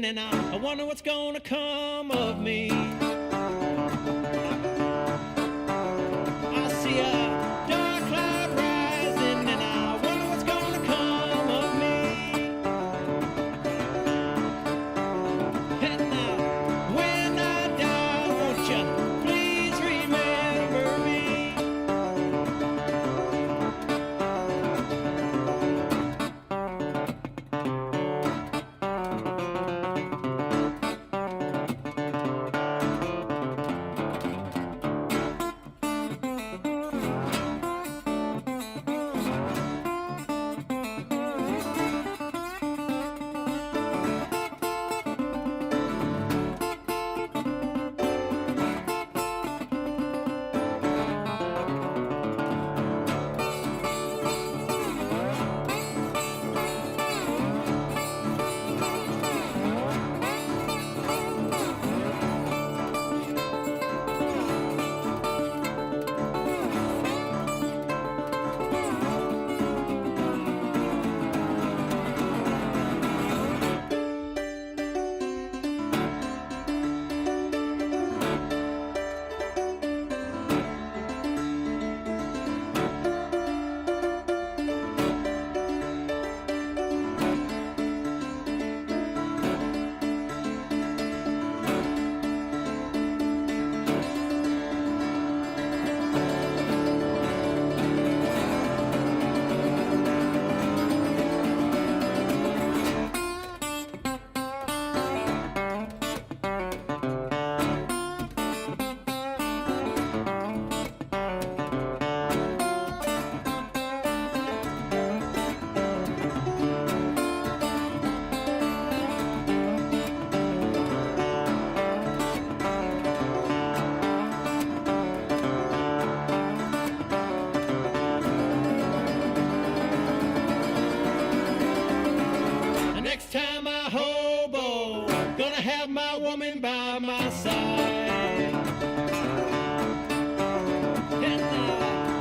And I wonder what's gonna come of me. I see a dark cloud rising, and I wonder what's gonna come of me. And now, when I die, won't you please remember me? side. And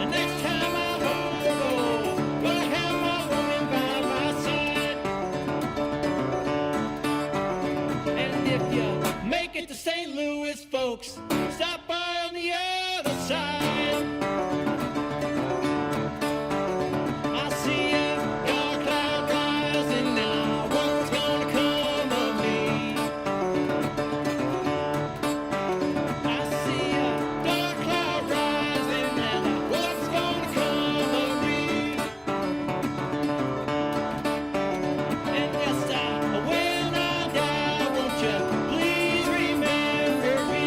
the next time I hobo, gonna have my woman by my side. And if you make it to St. Louis, folks, stop by on the other side. I see a dark cloud rising now. What's gonna come of me? I see a dark cloud rising now. What's gonna come of me? And yes, when I die, won't you please remember me?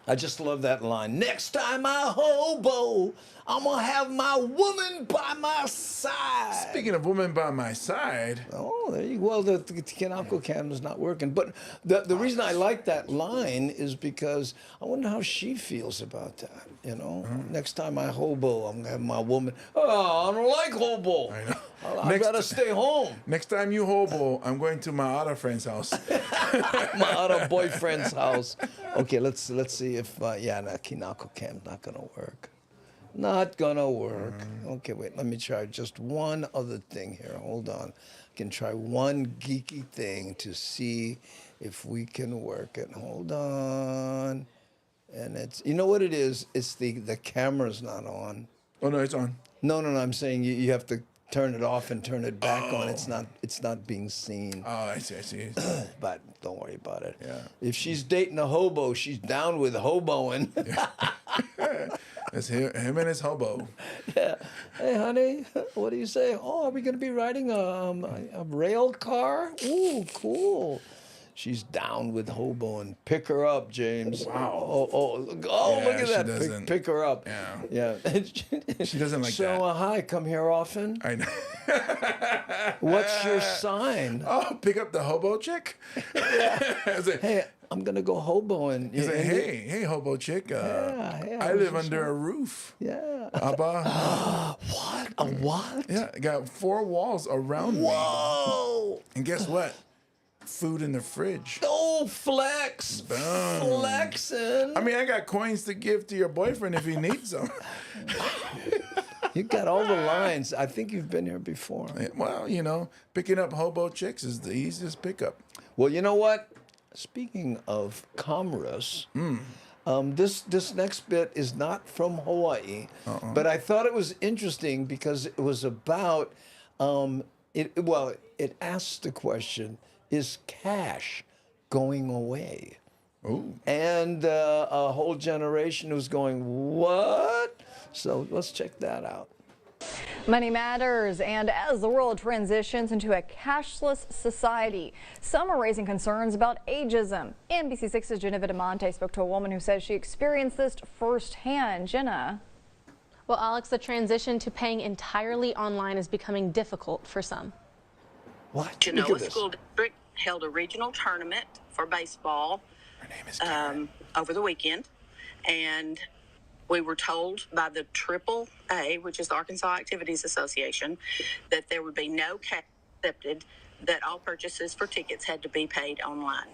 I just love that line. Next time I hobo, I'm going to have my woman by my side. Speaking of woman by my side. Oh, there you go. Well, the Kinako cam is not working. But the reason I like that line is because I wonder how she feels about that. You know, next time I hobo, I'm going to have my woman. Oh, I don't like hobo. I know. I gotta stay home. Next time you hobo, I'm going to my other friend's house. My other boyfriend's house. Okay, let's see if yeah, that Kinako cam's not gonna work. Not gonna work. Okay, wait. Let me try just one other thing here. Hold on. I can try one geeky thing to see if we can work it. Hold on. And it's, you know what it is? It's the camera's not on. Oh no, it's on. No. I'm saying you have to turn it off and turn it back on. It's not being seen. Oh, I see. But don't worry about it. Yeah. If she's dating a hobo, she's down with hoboing. It's him and his hobo. Yeah. Hey, honey, what do you say? Oh, are we going to be riding a rail car? Ooh, cool. She's down with hoboing. Pick her up, James. Wow. Look at that. Pick her up. Yeah. She doesn't like that. So, hi, come here often? I know. What's your sign? Oh, pick up the hobo chick? Hey, I'm going to go hoboing. He's like, hey, hobo chick. I live under a roof. Yeah. Abba. What? A what? Yeah, I got 4 walls around me. Whoa! And guess what? Food in the fridge. Oh, flex. Boom. Flexing. I mean, I got coins to give to your boyfriend if he needs them. You got all the lines. I think you've been here before. Well, you know, picking up hobo chicks is the easiest pickup. Well, you know what? Speaking of commerce, this next bit is not from Hawaii, but I thought it was interesting because it was about, it asked the question, is cash going away? Ooh. And a whole generation was going, what? So let's check that out. Money matters, and as the world transitions into a cashless society, some are raising concerns about ageism. NBC6's Geneva DeMonte spoke to a woman who says she experienced this firsthand. Jenna. Well, Alex, the transition to paying entirely online is becoming difficult for some. What? Genoa School District held a regional tournament for baseball over the weekend, and we were told by the AAA, which is the Arkansas Activities Association, that there would be no cash accepted, that all purchases for tickets had to be paid online.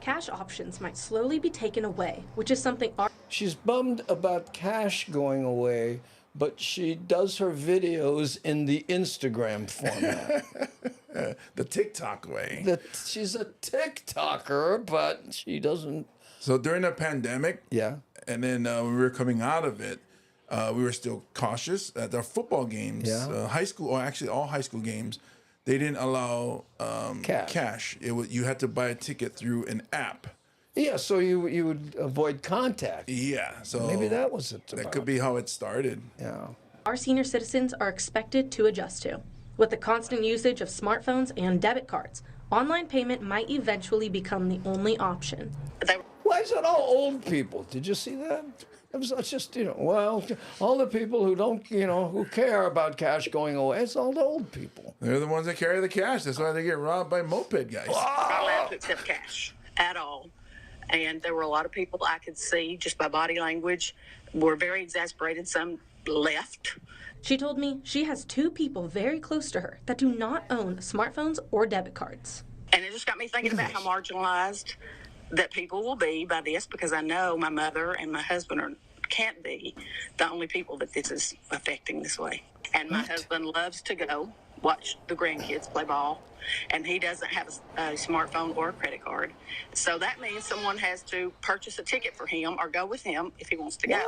Cash options might slowly be taken away, which is something She's bummed about cash going away, but she does her videos in the Instagram format. The TikTok way. She's a TikToker, but she doesn't. So during the pandemic, and then when we were coming out of it, we were still cautious at our football games. High school, or actually all high school games, they didn't allow cash. You had to buy a ticket through an app. Yeah, so you would avoid contact. Yeah, so maybe that was it. That could be how it started. Yeah. our senior citizens are expected to adjust to. With the constant usage of smartphones and debit cards, online payment might eventually become the only option. Well, Why is it all old people? Did you see that? It was just, well, all the people who don't, who care about cash going away, it's all the old people. They're the ones that carry the cash. That's why they get robbed by moped guys. Not allowed to accept cash at all. And there were a lot of people I could see just by body language were very exasperated. Some left. She told me she has 2 people very close to her that do not own smartphones or debit cards. And it just got me thinking about how marginalized that people will be by this, because I know my mother and my husband can't be the only people that this is affecting this way. And my husband loves to go watch the grandkids play ball, and he doesn't have a smartphone or a credit card. So that means someone has to purchase a ticket for him or go with him if he wants to go.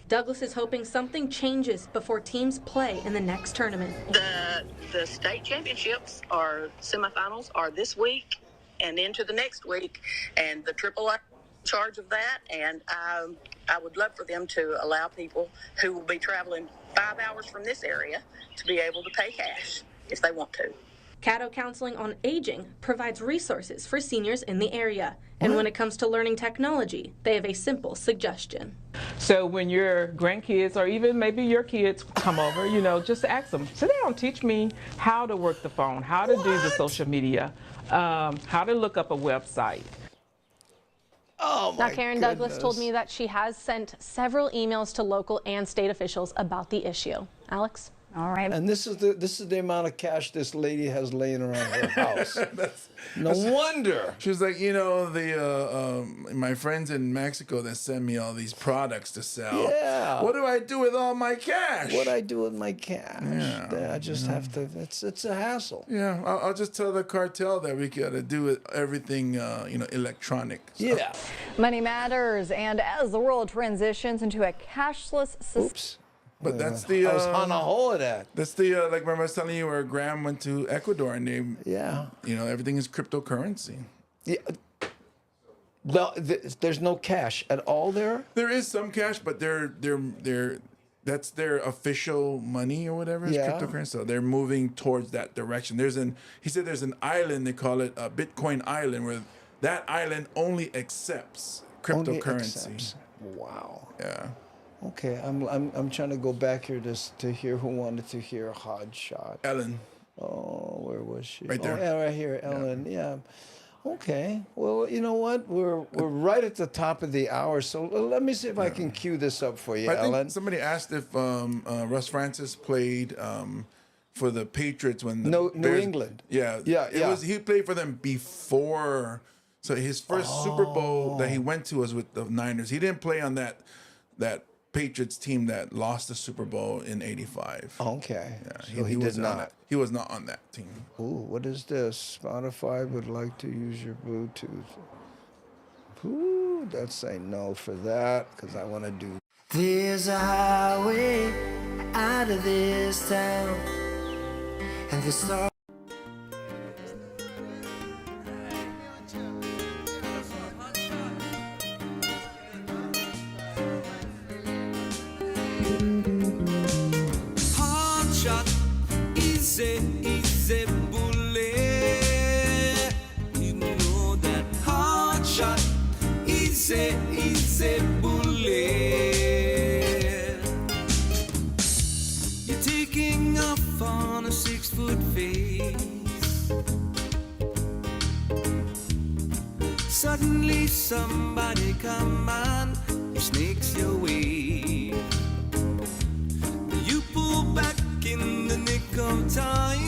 Douglas is hoping something changes before teams play in the next tournament. The state championships or semifinals are this week and into the next week, and the AAA charge of that, and I would love for them to allow people who will be traveling 5 hours from this area to be able to pay cash if they want to. Caddo Counseling on Aging provides resources for seniors in the area. And when it comes to learning technology, they have a simple suggestion. So when your grandkids or even maybe your kids come over, just ask them, sit down, teach me how to work the phone, how to do the social media, how to look up a website. Oh, now, Karen Douglas told me that she has sent several emails to local and state officials about the issue. Alex? All right. And this is the amount of cash this lady has laying around her house. No wonder. She was like, my friends in Mexico that send me all these products to sell. Yeah. What do I do with all my cash? What do I do with my cash? Yeah, I just have to. It's a hassle. Yeah, I'll just tell the cartel that we gotta do everything, electronic. So. Yeah. Money matters, and as the world transitions into a cashless society. Oops. But that's the. I was on a hole of that. That's the remember I was telling you where Graham went to Ecuador and they. Yeah. Everything is cryptocurrency. Yeah. Well, there's no cash at all there. There is some cash, but that's their official money or whatever. It's cryptocurrency. So they're moving towards that direction. He said there's an island, they call it a Bitcoin island, where that island only accepts cryptocurrency. Wow. Yeah. Okay, I'm trying to go back here to hear who wanted to hear a hard shot. Ellen. Oh, where was she? Right there. Oh, yeah, right here, Ellen. Yeah. Okay. Well, you know what? We're right at the top of the hour, so let me see if I can cue this up for you, Ellen. I think somebody asked if Russ Francis played for the Patriots when the New England. Yeah. He played for them before. So his first Super Bowl that he went to was with the Niners. He didn't play on that Patriots team that lost the Super Bowl in '85. Okay. Yeah, so he did not. He was not on that team. Ooh, what is this? Spotify would like to use your Bluetooth. Ooh, that's say no for that, because I want to do. There's a highway out of this town, and the star. Easy bullet. You know that hard shot. Easy bullet. You're taking off on a 6-foot face. Suddenly somebody come on, who snakes your way. You pull back in the nick of time,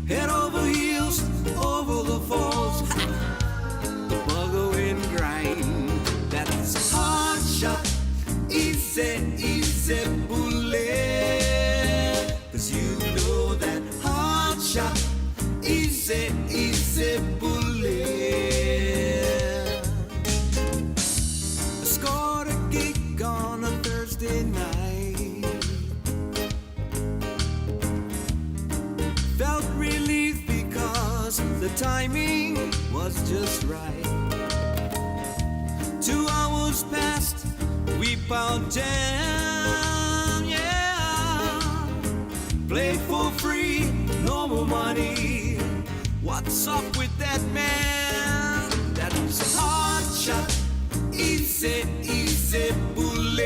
head over heels, over the falls, the bugger and grind. That's a hard shot, easy bullet. 'Cause you know that hard shot, easy bullet. I scored a gig on a Thursday night. Felt relief because the timing was just right. 2 hours passed, we pound down, yeah. Play for free, no more money. What's up with that man? easy, easy bullet.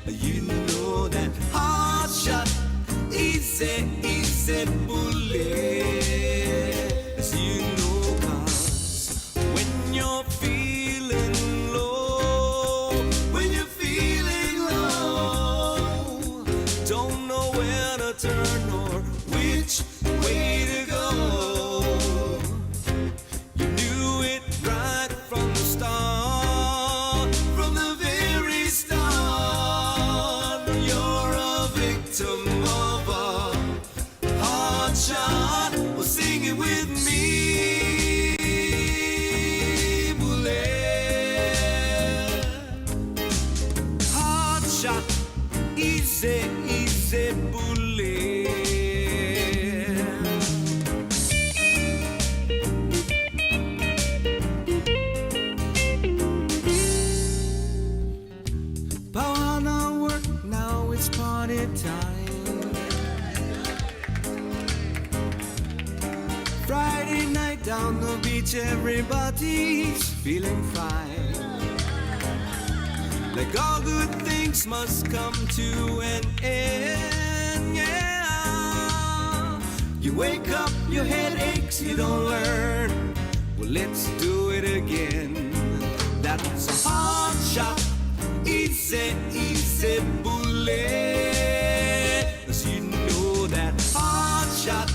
You know that hard shot, easy, easy bullet. As you know, 'cause when you're feeling low, when you're feeling low, don't know where to turn or which way to go. You knew it right from the start, from the very start. You're a victim of a hard shot. Well, sing it with me. Bullet. Hard shot, easy, easy bullet. Power now work, now it's party time. Friday night down the beach, everybody's feeling fine. Like all good things must come to an end, yeah. You wake up, your head aches, you don't learn. Well, let's do it again. That's a hard shot, easy, easy bullet. 'Cause you know that hard shot,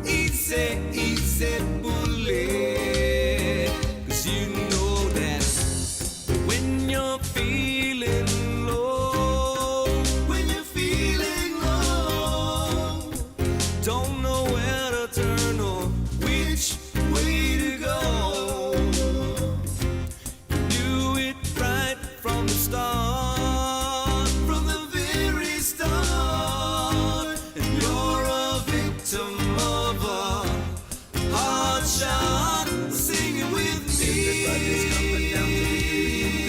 easy, easy bullet. 'Cause you know that when you're feeling low, when you're feeling low, don't know where to turn or which way to go. You knew it right from the start, from the very start. And you're a victim of a hard shot. Sing it with me. Everybody's coming down to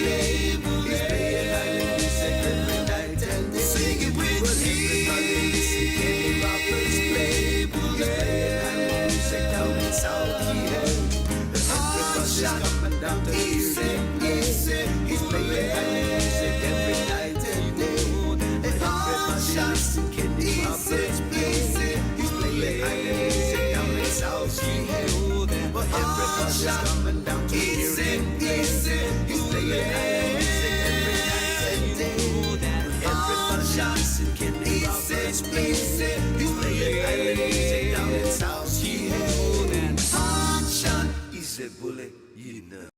play. He's playing island music every night and day. Sing it with me. Everybody listen, Kenny Roberts play. He's playing island music down in South Key. Everybody's coming down to easy, easy. He's playing island music every night and day. Everybody's listen, Kenny Roberts play. He's playing island music down in South Key. But everybody's coming down to easy, easy. He's playing island music every night and day. Everybody's listen, Kenny Roberts play. He's playing island music down in South Key. Hard shot, easy bullet, you know.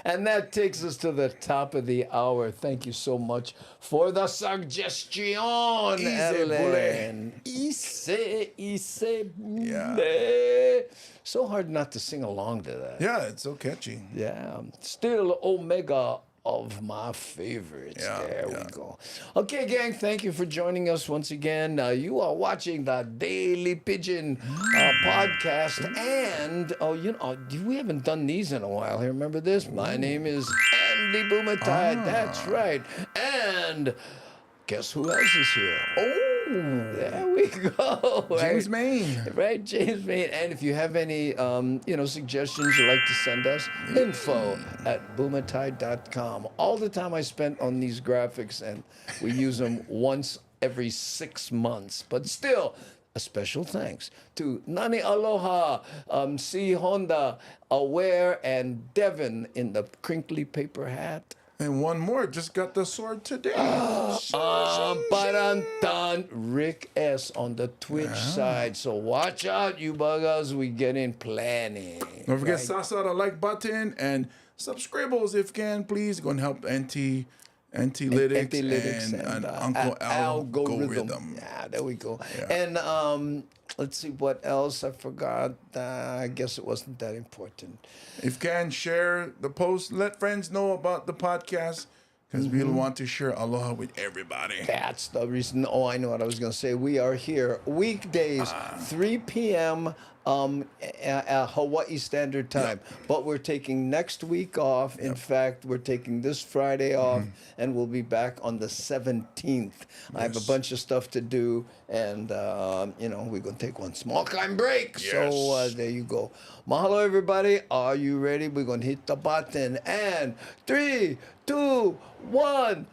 And that takes us to the top of the hour. Thank you so much for the suggestion, Ellen. Easy. Yeah. So hard not to sing along to that. Yeah, it's so catchy. Yeah. Still Omega of my favorites. There we go. Okay, gang, thank you for joining us once again. You are watching the Daily Pidgin podcast. And, we haven't done these in a while here. Remember this? My name is Andy Bumatai. That's right. And guess who else is here? There we go. James Main. Right, James Main. And if you have any, suggestions you'd like to send us, info@bumatai.com. All the time I spent on these graphics, and we use them once every 6 months. But still, a special thanks to Nani Aloha, C. Honda, Aware, and Devin in the crinkly paper hat. And one more just got the sword today. Rick S. on the Twitch side. So watch out, you buggers. We get in planning. Don't forget, Sasa the like button and subscribbles if you can, please. Go and help Antilytics and Uncle Algorithm. Yeah, there we go. Yeah. And let's see what else I forgot. I guess it wasn't that important. If you can, share the post. Let friends know about the podcast, because we want to share aloha with everybody. That's the reason. Oh, I know what I was going to say. We are here weekdays, 3 p.m. Hawaii Standard Time. But we're taking next week off. In fact, we're taking this Friday off, and we'll be back on the 17th. I have a bunch of stuff to do, and, you know, we're going to take one small time break. So there you go. Mahalo, everybody. Are you ready? We're going to hit the button. And 3, 2, 1.